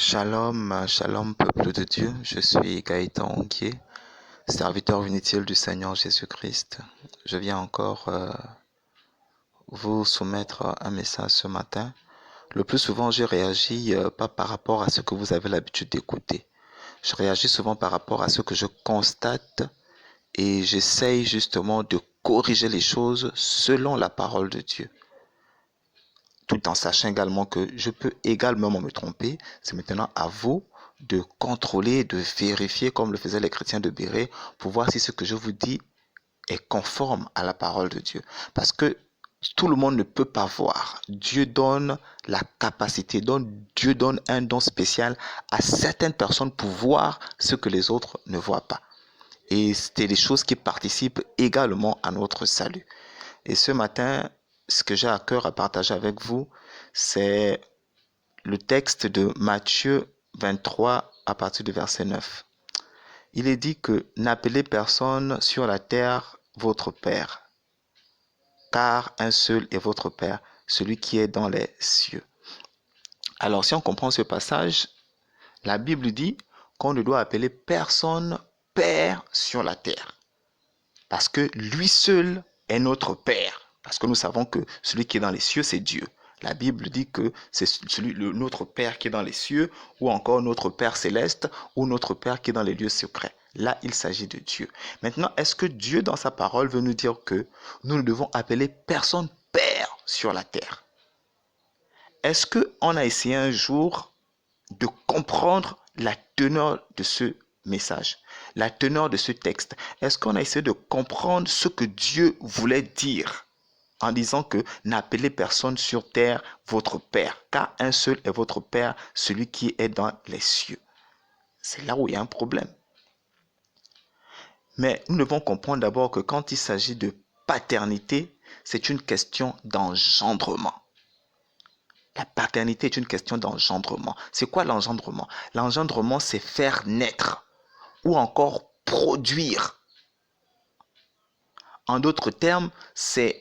Shalom, shalom peuple de Dieu, je suis Gaëtan Onguier, serviteur inutile du Seigneur Jésus-Christ. Je viens encore vous soumettre un message ce matin. Le plus souvent, je réagis pas par rapport à ce que vous avez l'habitude d'écouter. Je réagis souvent par rapport à ce que je constate et j'essaye justement de corriger les choses selon la parole de Dieu. Tout en sachant également que je peux également me tromper. C'est maintenant à vous de contrôler, de vérifier comme le faisaient les chrétiens de Béret pour voir si ce que je vous dis est conforme à la parole de Dieu. Parce que tout le monde ne peut pas voir. Dieu donne la capacité, Dieu donne un don spécial à certaines personnes pour voir ce que les autres ne voient pas. Et c'est des choses qui participent également à notre salut. Et ce matin, ce que j'ai à cœur à partager avec vous, c'est le texte de Matthieu 23 à partir du verset 9. Il est dit que n'appelez personne sur la terre votre Père, car un seul est votre Père, celui qui est dans les cieux. Alors si on comprend ce passage, la Bible dit qu'on ne doit appeler personne Père sur la terre, parce que lui seul est notre Père. Parce que nous savons que celui qui est dans les cieux, c'est Dieu. La Bible dit que c'est notre Père qui est dans les cieux, ou encore notre Père céleste, ou notre Père qui est dans les lieux secrets. Là, il s'agit de Dieu. Maintenant, est-ce que Dieu, dans sa parole, veut nous dire que nous ne devons appeler personne Père sur la terre? Est-ce qu'on a essayé un jour de comprendre la teneur de ce message, la teneur de ce texte? Est-ce qu'on a essayé de comprendre ce que Dieu voulait dire en disant que n'appelez personne sur terre votre Père, car un seul est votre Père, celui qui est dans les cieux? C'est là où il y a un problème. Mais nous devons comprendre d'abord que quand il s'agit de paternité, c'est une question d'engendrement. La paternité est une question d'engendrement. C'est quoi l'engendrement? L'engendrement, c'est faire naître ou encore produire. En d'autres termes, c'est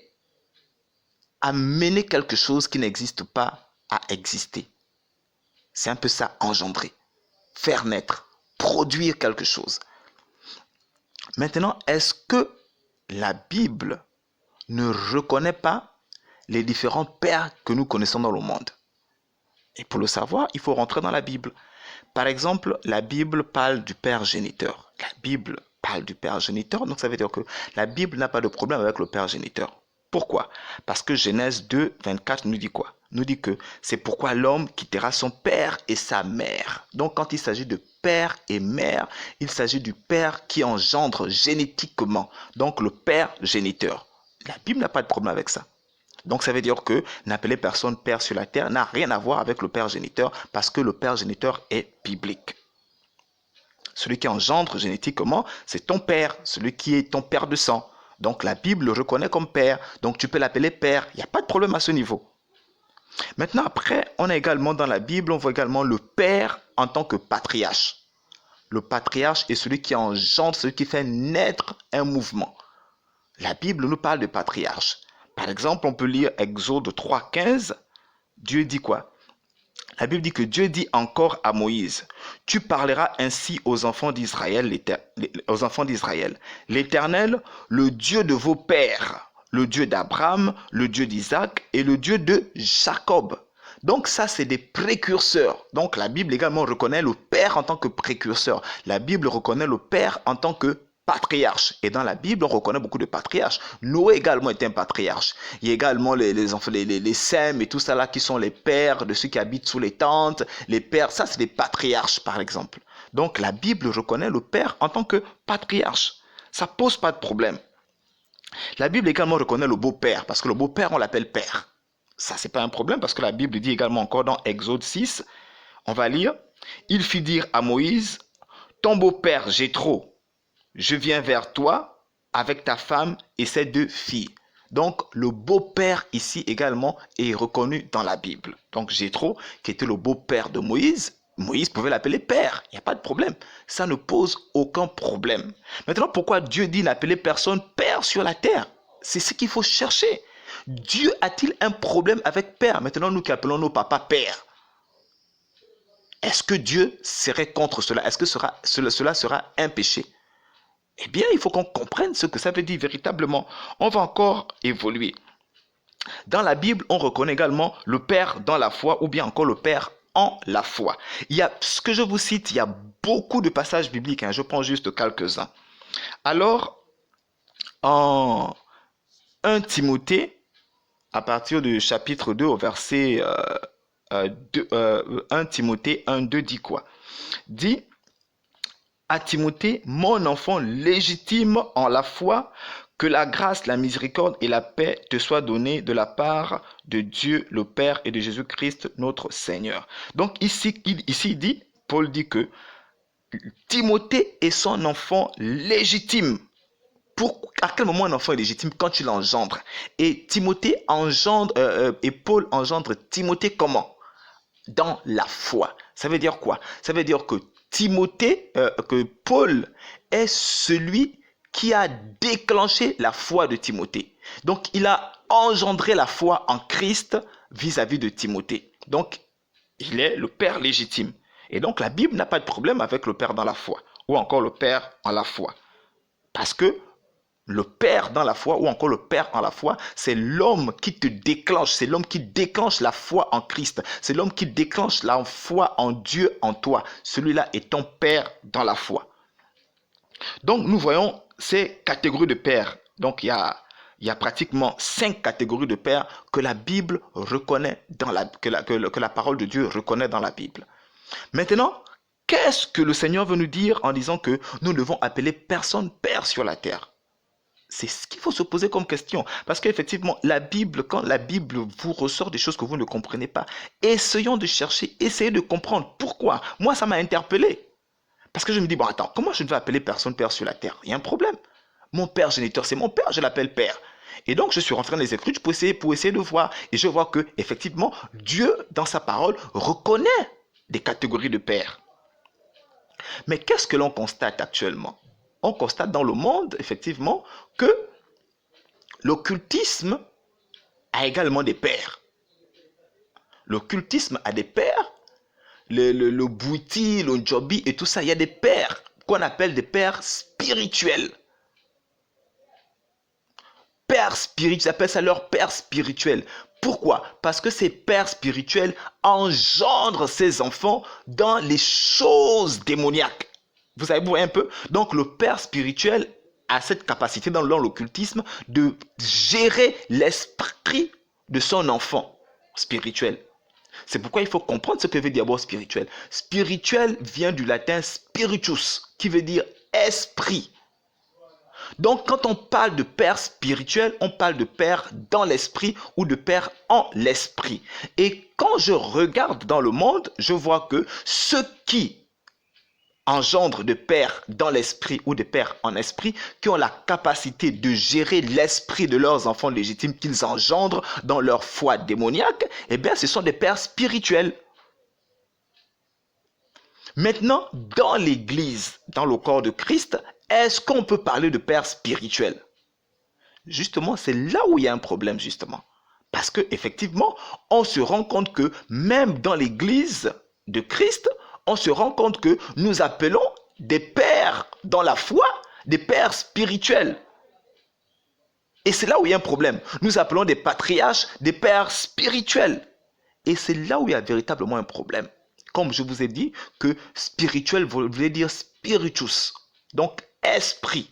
amener quelque chose qui n'existe pas à exister. C'est un peu ça, engendrer, faire naître, produire quelque chose. Maintenant, est-ce que la Bible ne reconnaît pas les différents pères que nous connaissons dans le monde? Et pour le savoir, il faut rentrer dans la Bible. Par exemple, la Bible parle du Père géniteur. La Bible parle du Père géniteur, donc ça veut dire que la Bible n'a pas de problème avec le Père géniteur. Pourquoi? Parce que Genèse 2, 24 nous dit quoi? Nous dit que c'est pourquoi l'homme quittera son père et sa mère. Donc quand il s'agit de père et mère, il s'agit du père qui engendre génétiquement. Donc le père géniteur. La Bible n'a pas de problème avec ça. Donc ça veut dire que n'appeler personne père sur la terre n'a rien à voir avec le père géniteur, parce que le père géniteur est biblique. Celui qui engendre génétiquement, c'est ton père, celui qui est ton père de sang. Donc la Bible le reconnaît comme père, donc tu peux l'appeler père, il n'y a pas de problème à ce niveau. Maintenant après, on a également dans la Bible, on voit également le père en tant que patriarche. Le patriarche est celui qui engendre, celui qui fait naître un mouvement. La Bible nous parle de patriarche. Par exemple, on peut lire Exode 3,15. Dieu dit quoi? La Bible dit que Dieu dit encore à Moïse, tu parleras ainsi aux enfants d'Israël, l'Éternel, le Dieu de vos pères, le Dieu d'Abraham, le Dieu d'Isaac et le Dieu de Jacob. Donc ça, c'est des précurseurs. Donc la Bible également reconnaît le père en tant que précurseur. La Bible reconnaît le père en tant que patriarche. Et dans la Bible, on reconnaît beaucoup de patriarches. Noé également est un patriarche. Il y a également les enfants, les Sèmes et tout ça là qui sont les pères de ceux qui habitent sous les tentes. Les pères, ça c'est des patriarches par exemple. Donc la Bible reconnaît le père en tant que patriarche. Ça pose pas de problème. La Bible également reconnaît le beau-père, parce que le beau-père on l'appelle père. Ça c'est pas un problème, parce que la Bible dit également encore dans Exode 6, on va lire, il fit dire à Moïse, ton beau-père Jéthro, je viens vers toi avec ta femme et ses deux filles. Donc, le beau-père ici également est reconnu dans la Bible. Donc, Jéthro, qui était le beau-père de Moïse, Moïse pouvait l'appeler père. Il n'y a pas de problème. Ça ne pose aucun problème. Maintenant, pourquoi Dieu dit n'appeler personne père sur la terre? C'est ce qu'il faut chercher. Dieu a-t-il un problème avec père? Maintenant, nous qui appelons nos papas pères. est-ce que Dieu serait contre cela? Est-ce que cela sera un péché? Eh bien, il faut qu'on comprenne ce que ça veut dire véritablement. On va encore évoluer. Dans la Bible, on reconnaît également le Père dans la foi ou bien encore le Père en la foi. Ce que je vous cite, il y a beaucoup de passages bibliques, je prends juste quelques-uns. Alors, en 1 Timothée, à partir du chapitre 2 au verset 1 Timothée 1, 2 dit quoi? Dit à Timothée, mon enfant légitime en la foi, que la grâce, la miséricorde et la paix te soient données de la part de Dieu le Père et de Jésus-Christ notre Seigneur. Donc ici, Paul dit que Timothée est son enfant légitime. À quel moment un enfant est légitime? Quand il engendre. Et Timothée engendre, et Paul engendre Timothée comment? Dans la foi. Ça veut dire quoi? Ça veut dire que que Paul est celui qui a déclenché la foi de Timothée. Donc, il a engendré la foi en Christ vis-à-vis de Timothée. Donc, il est le père légitime. Et donc, la Bible n'a pas de problème avec le père dans la foi, ou encore le père en la foi. Parce que le père dans la foi, ou encore le père en la foi, c'est l'homme qui te déclenche, c'est l'homme qui déclenche la foi en Christ, c'est l'homme qui déclenche la foi en Dieu en toi. Celui-là est ton père dans la foi. Donc nous voyons ces catégories de pères. Donc il y a pratiquement 5 catégories de pères que la Bible reconnaît, que la parole de Dieu reconnaît dans la Bible. Maintenant, qu'est-ce que le Seigneur veut nous dire en disant que nous devons appeler personne père sur la terre? C'est ce qu'il faut se poser comme question. Parce qu'effectivement, quand la Bible vous ressort des choses que vous ne comprenez pas, essayons de chercher, essayez de comprendre pourquoi. Moi, ça m'a interpellé. Parce que je me dis, bon, attends, comment je ne vais appeler personne père sur la terre? Il y a un problème. Mon père géniteur, c'est mon père, je l'appelle père. Et donc, je suis rentré dans les Écritures pour essayer de voir. Et je vois que, effectivement, Dieu, dans sa parole, reconnaît des catégories de pères. Mais qu'est-ce que l'on constate actuellement? On constate dans le monde, effectivement, que l'occultisme a également des pères. L'occultisme a des pères. Le bouti, le njobi et tout ça, il y a des pères qu'on appelle des pères spirituels. Pères spirituels, ils appellent ça leur père spirituel. Pourquoi? Parce que ces pères spirituels engendrent ces enfants dans les choses démoniaques. Vous savez, vous voyez un peu? Donc le père spirituel a cette capacité dans l'occultisme de gérer l'esprit de son enfant spirituel. C'est pourquoi il faut comprendre ce que veut dire mot spirituel. Spirituel vient du latin spiritus, qui veut dire esprit. Donc quand on parle de père spirituel, on parle de père dans l'esprit ou de père en l'esprit. Et quand je regarde dans le monde, je vois que ceux qui engendrent de pères dans l'esprit ou de pères en esprit, qui ont la capacité de gérer l'esprit de leurs enfants légitimes qu'ils engendrent dans leur foi démoniaque, eh bien ce sont des pères spirituels. Maintenant, dans l'Église, dans le corps de Christ, est-ce qu'on peut parler de père spirituel? Justement, c'est là où il y a un problème, justement. Parce qu'effectivement, on se rend compte que même dans l'Église de Christ, on se rend compte que nous appelons des pères dans la foi, des pères spirituels. Et c'est là où il y a un problème. Nous appelons des patriarches, des pères spirituels. Et c'est là où il y a véritablement un problème. Comme je vous ai dit, que spirituel voulait dire spiritus, donc esprit.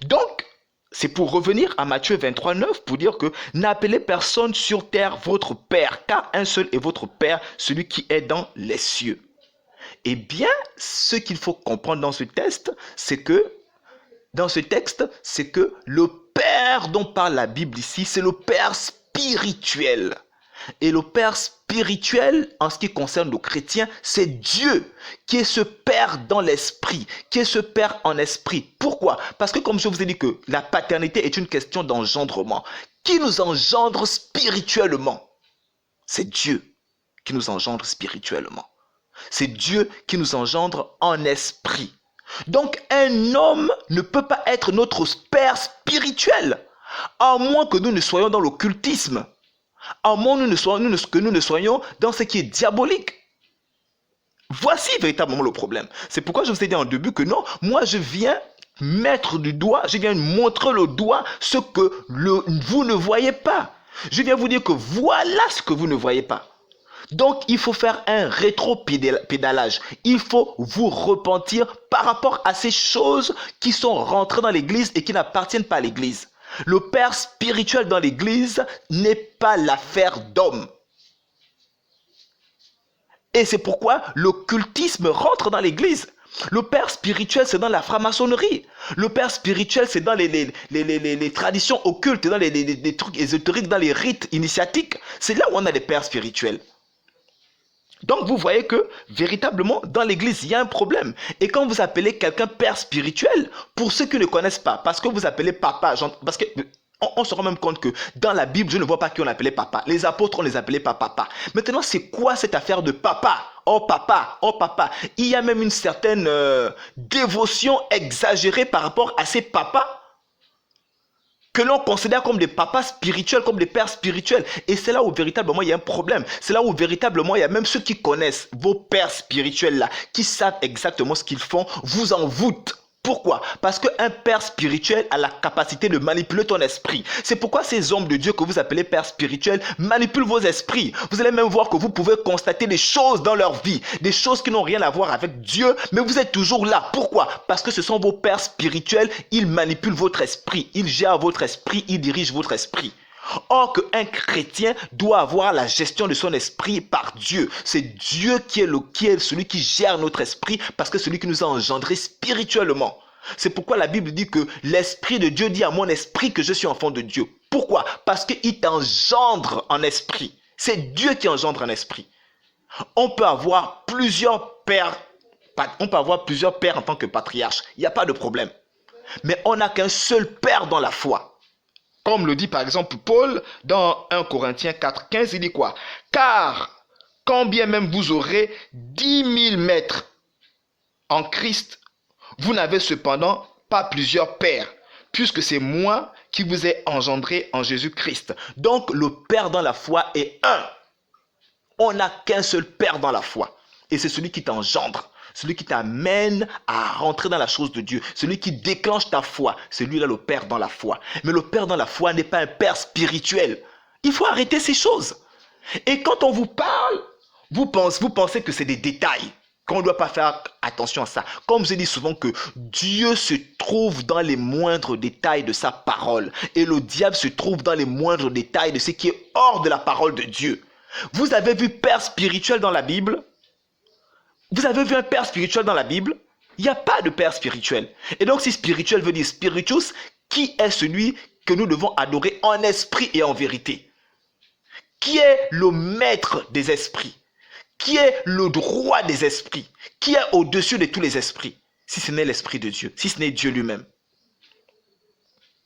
Donc, c'est pour revenir à Matthieu 23, 9, pour dire que n'appelez personne sur terre votre Père, car un seul est votre Père, celui qui est dans les cieux. Eh bien, ce qu'il faut comprendre dans ce texte, c'est que le Père dont parle la Bible ici, c'est le Père spirituel. Et le Père spirituel, en ce qui concerne nos chrétiens, c'est Dieu qui est ce Père dans l'esprit, qui est ce Père en esprit. Pourquoi? Parce que comme je vous ai dit que la paternité est une question d'engendrement. Qui nous engendre spirituellement? C'est Dieu qui nous engendre spirituellement. C'est Dieu qui nous engendre en esprit. Donc un homme ne peut pas être notre Père spirituel, à moins que nous ne soyons dans l'occultisme. À moins que nous ne soyons dans ce qui est diabolique. Voici véritablement le problème. C'est pourquoi je vous ai dit en début que non, moi je viens mettre du doigt, je viens montrer le doigt ce que vous ne voyez pas. Je viens vous dire que voilà ce que vous ne voyez pas. Donc, il faut faire un rétro-pédalage. Il faut vous repentir par rapport à ces choses qui sont rentrées dans l'église et qui n'appartiennent pas à l'église. Le père spirituel dans l'église n'est pas l'affaire d'homme. Et c'est pourquoi l'occultisme rentre dans l'église. Le père spirituel, c'est dans la franc-maçonnerie. Le père spirituel, c'est dans les traditions occultes, dans les trucs ésotériques, dans les rites initiatiques. C'est là où on a des pères spirituels. Donc vous voyez que véritablement dans l'église il y a un problème. Et quand vous appelez quelqu'un père spirituel, pour ceux qui ne connaissent pas, parce que vous appelez papa, parce que on se rend même compte que dans la Bible je ne vois pas qui on appelait papa. Les apôtres on les appelait pas papa. Maintenant c'est quoi cette affaire de papa? Oh papa, oh papa. Il y a même une certaine dévotion exagérée par rapport à ces papas que l'on considère comme des papas spirituels, comme des pères spirituels. Et c'est là où véritablement il y a un problème. C'est là où véritablement il y a même ceux qui connaissent vos pères spirituels là, qui savent exactement ce qu'ils font, vous en voûtent. Pourquoi? Parce qu'un père spirituel a la capacité de manipuler ton esprit. C'est pourquoi ces hommes de Dieu que vous appelez pères spirituels manipulent vos esprits. Vous allez même voir que vous pouvez constater des choses dans leur vie, des choses qui n'ont rien à voir avec Dieu, mais vous êtes toujours là. Pourquoi? Parce que ce sont vos pères spirituels, ils manipulent votre esprit, ils gèrent votre esprit, ils dirigent votre esprit. Or qu'un chrétien doit avoir la gestion de son esprit par Dieu. C'est Dieu qui est celui qui gère notre esprit parce que c'est celui qui nous a engendrés spirituellement. C'est pourquoi la Bible dit que l'esprit de Dieu dit à mon esprit que je suis enfant de Dieu. Pourquoi? Parce qu'il t'engendre en esprit. C'est Dieu qui engendre en esprit. On peut avoir plusieurs pères en tant que patriarche. Il n'y a pas de problème. Mais on n'a qu'un seul père dans la foi. Comme le dit par exemple Paul dans 1 Corinthiens 4, 15, il dit quoi? Car quand bien même vous aurez 10 000 maîtres en Christ, vous n'avez cependant pas plusieurs pères, puisque c'est moi qui vous ai engendré en Jésus-Christ. Donc le père dans la foi est un. On n'a qu'un seul père dans la foi. Et c'est celui qui t'engendre. Celui qui t'amène à rentrer dans la chose de Dieu. Celui qui déclenche ta foi. C'est lui-là le père dans la foi. Mais le père dans la foi n'est pas un père spirituel. Il faut arrêter ces choses. Et quand on vous parle, vous pensez que c'est des détails. Qu'on ne doit pas faire attention à ça. Comme je dis souvent que Dieu se trouve dans les moindres détails de sa parole. Et le diable se trouve dans les moindres détails de ce qui est hors de la parole de Dieu. Vous avez vu père spirituel dans la Bible? Vous avez vu un père spirituel dans la Bible? Il n'y a pas de père spirituel. Et donc si spirituel veut dire spiritus, qui est celui que nous devons adorer en esprit et en vérité? Qui est le maître des esprits? Qui est le roi des esprits? Qui est au-dessus de tous les esprits? Si ce n'est l'esprit de Dieu, si ce n'est Dieu lui-même.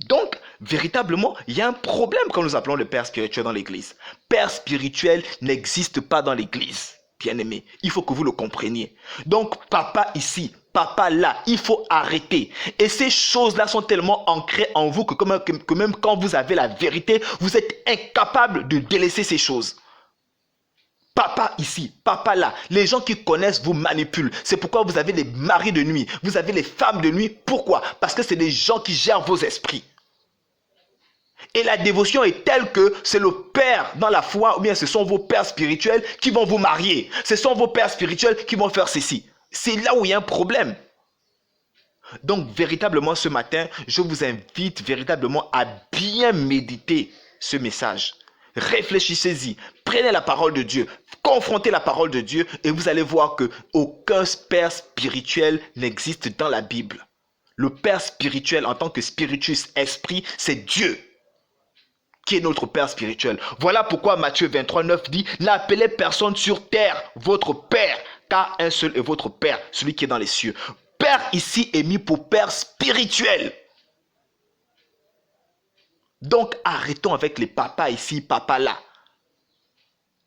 Donc, véritablement, il y a un problème quand nous appelons le père spirituel dans l'église. Père spirituel n'existe pas dans l'église, bien-aimé. Il faut que vous le compreniez. Donc, papa ici, papa là, il faut arrêter. Et ces choses-là sont tellement ancrées en vous que même quand vous avez la vérité, vous êtes incapable de délaisser ces choses. Papa ici, papa là, les gens qui connaissent vous manipulent. C'est pourquoi vous avez des maris de nuit, vous avez les femmes de nuit. Pourquoi? Parce que c'est des gens qui gèrent vos esprits. Et la dévotion est telle que c'est le père dans la foi, ou bien ce sont vos pères spirituels qui vont vous marier. Ce sont vos pères spirituels qui vont faire ceci. C'est là où il y a un problème. Donc véritablement ce matin, je vous invite véritablement à bien méditer ce message. Réfléchissez-y, prenez la parole de Dieu, confrontez la parole de Dieu et vous allez voir que aucun père spirituel n'existe dans la Bible. Le père spirituel en tant que spiritus, esprit, c'est Dieu qui est notre père spirituel. Voilà pourquoi Matthieu 23, 9 dit, n'appelez personne sur terre votre père, car un seul est votre père, celui qui est dans les cieux. Père ici est mis pour père spirituel. Donc arrêtons avec les papas ici, papas là.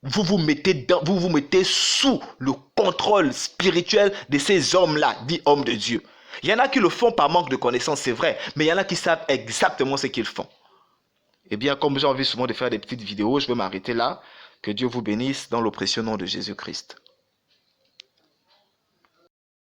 Vous vous mettez sous le contrôle spirituel de ces hommes-là, dits hommes de Dieu. Il y en a qui le font par manque de connaissance, c'est vrai, mais il y en a qui savent exactement ce qu'ils font. Eh bien, comme j'ai envie souvent de faire des petites vidéos, je vais m'arrêter là. Que Dieu vous bénisse dans le précieux nom de Jésus-Christ.